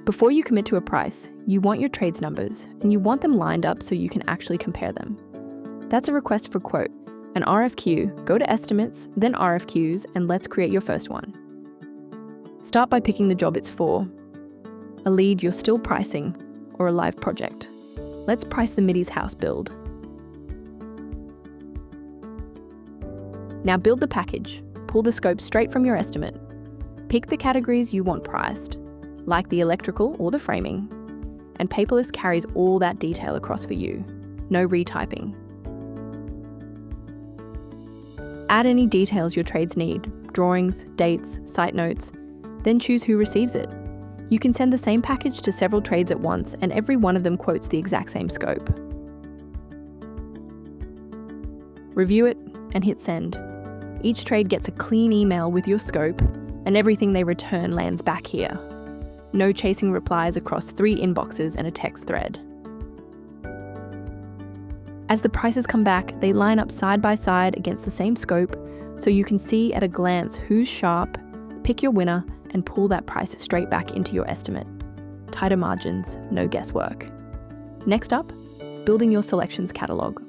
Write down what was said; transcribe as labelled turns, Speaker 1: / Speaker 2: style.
Speaker 1: Before you commit to a price, you want your trades numbers, and you want them lined up so you can actually compare them. That's a request for quote, an RFQ. Go to Estimates, then RFQs, and let's create your first one. Start by picking the job it's for, a lead you're still pricing, or a live project. Let's price the Middy's house build. Now build the package. Pull the scope straight from your estimate. Pick the categories you want priced, like the electrical or the framing, and Paperless carries all that detail across for you. No retyping. Add any details your trades need, drawings, dates, site notes, then choose who receives it. You can send the same package to several trades at once, and every one of them quotes the exact same scope. Review it and hit send. Each trade gets a clean email with your scope, and everything they return lands back here. No chasing replies across 3 inboxes and a text thread. As the prices come back, they line up side by side against the same scope, so you can see at a glance who's sharp, pick your winner, and pull that price straight back into your estimate. Tighter margins, no guesswork. Next up, building your selections catalog.